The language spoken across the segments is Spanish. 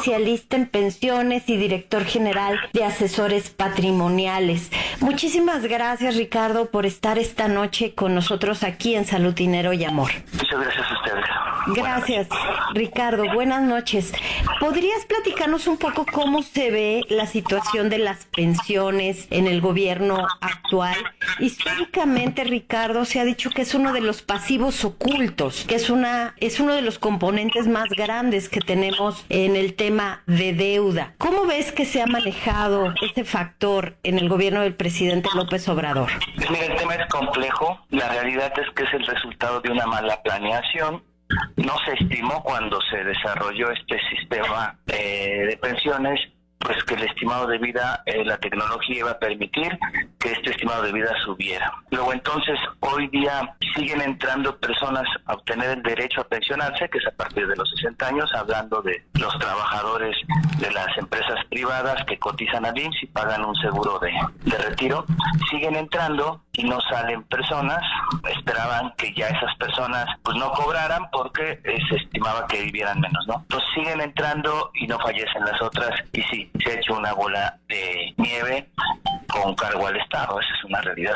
especialista en pensiones y director general de asesores patrimoniales. Muchísimas gracias, Ricardo, por estar esta noche con nosotros aquí en Salud, Dinero y Amor. Muchas gracias a ustedes. Gracias, Ricardo. Buenas noches. ¿Podrías platicarnos un poco cómo se ve la situación de las pensiones en el gobierno actual? Históricamente, Ricardo, se ha dicho que es uno de los pasivos ocultos, que es uno de los componentes más grandes que tenemos en el tema de deuda. ¿Cómo ves que se ha manejado este factor en el gobierno del presidente López Obrador? Pues mira, el tema es complejo. La realidad es que es el resultado de una mala planeación. No se estimó cuando se desarrolló este sistema de pensiones, pues que el estimado de vida, la tecnología iba a permitir que este estimado de vida subiera. Luego entonces, hoy día siguen entrando personas a obtener el derecho a pensionarse, que es a partir de los 60 años, hablando de los trabajadores de las empresas privadas que cotizan al IMSS y pagan un seguro de retiro. Siguen entrando y no salen personas. Esperaban que ya esas personas pues no cobraran porque se estimaba que vivieran menos, ¿no? Entonces siguen entrando y no fallecen las otras, y sí, se ha hecho una bola de nieve con cargo al Estado. Esa es una realidad.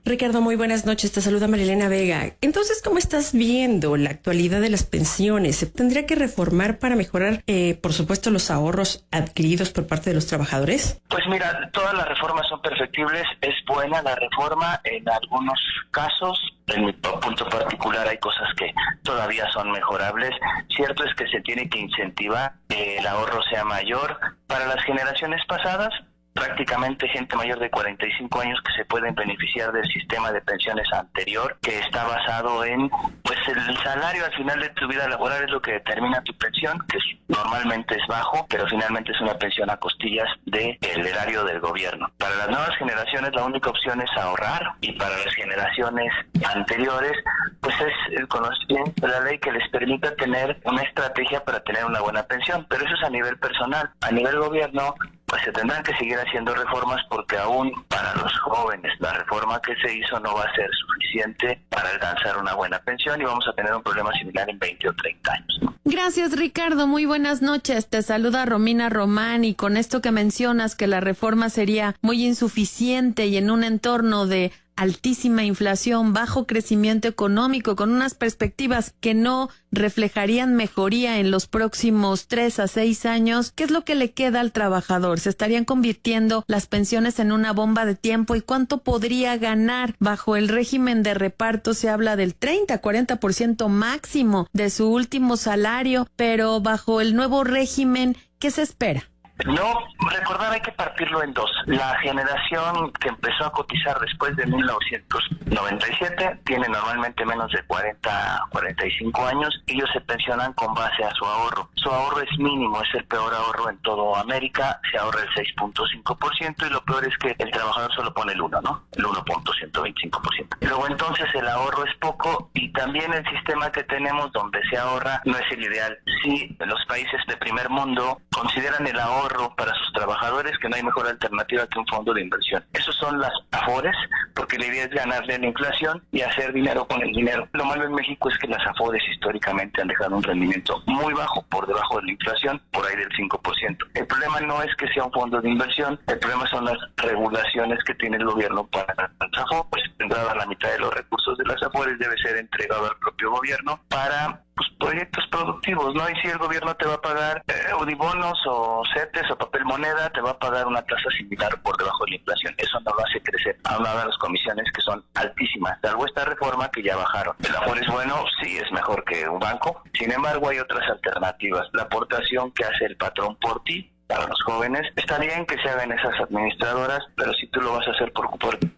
Ricardo, muy buenas noches. Te saluda Marilena Vega. Entonces, ¿cómo estás viendo la actualidad de las pensiones? ¿Se tendría que reformar para mejorar, por supuesto, los ahorros adquiridos por parte de los trabajadores? Pues mira, todas las reformas son perfectibles. Es buena la reforma en algunos casos. En mi punto particular hay cosas que todavía son mejorables. Cierto es que se tiene que incentivar que el ahorro sea mayor. Para las generaciones pasadas, prácticamente gente mayor de 45 años que se pueden beneficiar del sistema de pensiones anterior, que está basado en, pues el salario al final de tu vida laboral es lo que determina tu pensión, que normalmente es bajo, pero finalmente es una pensión a costillas del erario del gobierno. Para las nuevas generaciones la única opción es ahorrar, y para las generaciones anteriores, pues es el conocimiento de la ley que les permita tener una estrategia para tener una buena pensión, pero eso es a nivel personal. A nivel gobierno, pues se tendrán que seguir haciendo reformas, porque aún para los jóvenes la reforma que se hizo no va a ser suficiente para alcanzar una buena pensión, y vamos a tener un problema similar en 20 o 30 años. Gracias, Ricardo. Muy buenas noches. Te saluda Romina Román, y con esto que mencionas que la reforma sería muy insuficiente y en un entorno de altísima inflación, bajo crecimiento económico, con unas perspectivas que no reflejarían mejoría en los próximos 3 a 6 años, ¿qué es lo que le queda al trabajador? ¿Se estarían convirtiendo las pensiones en una bomba de tiempo? ¿Y cuánto podría ganar? Bajo el régimen de reparto se habla del 30-40% máximo de su último salario, pero bajo el nuevo régimen, ¿qué se espera? No, recordar hay que partirlo en dos. La generación que empezó a cotizar después de 1997 tiene normalmente menos de 45 años. Ellos se pensionan con base a su ahorro. Su ahorro es mínimo, es el peor ahorro en toda América. Se ahorra el 6.5%, y lo peor es que el trabajador solo pone el 1, ¿no? El 1.125%. Luego entonces el ahorro es poco, y también el sistema que tenemos donde se ahorra no es el ideal. Sí, los países de primer mundo consideran el ahorro para sus trabajadores, que no hay mejor alternativa que un fondo de inversión. Esos son las AFORES, porque la idea es ganarle a la inflación y hacer dinero con el dinero. Lo malo en México es que las AFORES históricamente han dejado un rendimiento muy bajo, por debajo de la inflación, por ahí del 5%. El problema no es que sea un fondo de inversión, el problema son las regulaciones que tiene el gobierno para las AFORES. Pues entrada la mitad de los recursos de las AFORES debe ser entregado al propio gobierno para proyectos productivos, ¿no? Y si el gobierno te va a pagar Udibonos o CETES o papel moneda, te va a pagar una tasa similar por debajo de la inflación. Eso no lo hace crecer, aunado a las comisiones que son altísimas, salvo esta reforma que ya bajaron. El Afore es bueno, sí, es mejor que un banco. Sin embargo, hay otras alternativas. La aportación que hace el patrón por ti, para los jóvenes, está bien que se hagan esas administradoras, pero si tú lo vas a hacer por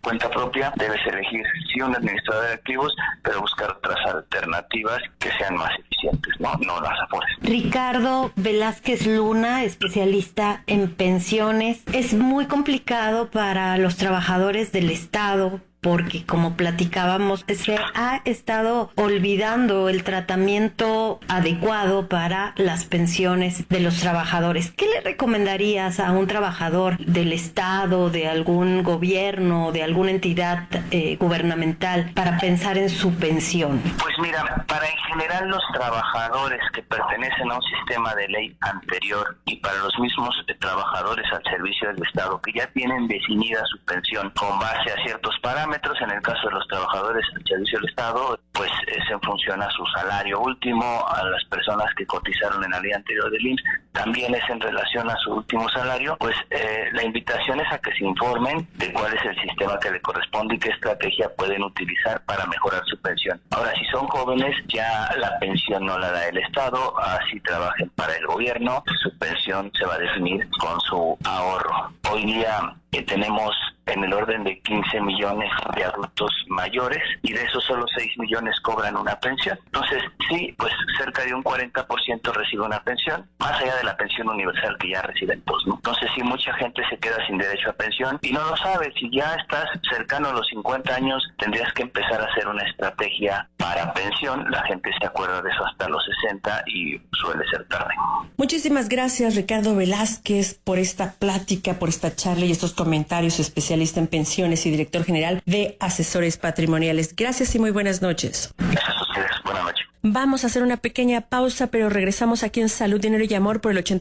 cuenta propia, debes elegir sí un administrador de activos, pero buscar otras alternativas que sean más eficientes, no las Afores. Ricardo Velázquez Luna, especialista en pensiones. Es muy complicado para los trabajadores del Estado, porque como platicábamos, se ha estado olvidando el tratamiento adecuado para las pensiones de los trabajadores. ¿Qué le recomendarías a un trabajador del Estado, de algún gobierno, de alguna entidad gubernamental para pensar en su pensión? Pues mira, para en general los trabajadores que pertenecen a un sistema de ley anterior y para los mismos trabajadores al servicio del Estado que ya tienen definida su pensión con base a ciertos parámetros, en el caso de los trabajadores al servicio del Estado, pues es en función a su salario último, a las personas que cotizaron en la ley anterior del IMSS, también es en relación a su último salario, pues la invitación es a que se informen de cuál es el sistema que le corresponde y qué estrategia pueden utilizar para mejorar su pensión. Ahora, si son jóvenes, ya la pensión no la da el Estado, así trabajen para el gobierno, su pensión se va a definir con su ahorro. Hoy día tenemos en el orden de 15 millones de adultos mayores y de esos solo 6 millones cobran una pensión. Entonces, sí, pues cerca de un 40% recibe una pensión, más allá de la pensión universal que ya reciben todos, ¿no? Entonces, sí, mucha gente se queda sin derecho a pensión y no lo sabe. Si ya estás cercano a los 50 años, tendrías que empezar a hacer una estrategia para pensión. La gente se acuerda de eso hasta los 60 y suele ser tarde. Muchísimas gracias, Ricardo Velázquez, por esta plática, por esta charla y estos comentarios, especialista en pensiones y director general de Asesores Patrimoniales. Gracias y muy buenas noches. Gracias a ustedes. Buenas noches. Vamos a hacer una pequeña pausa, pero regresamos aquí en Salud, Dinero y Amor por el 80.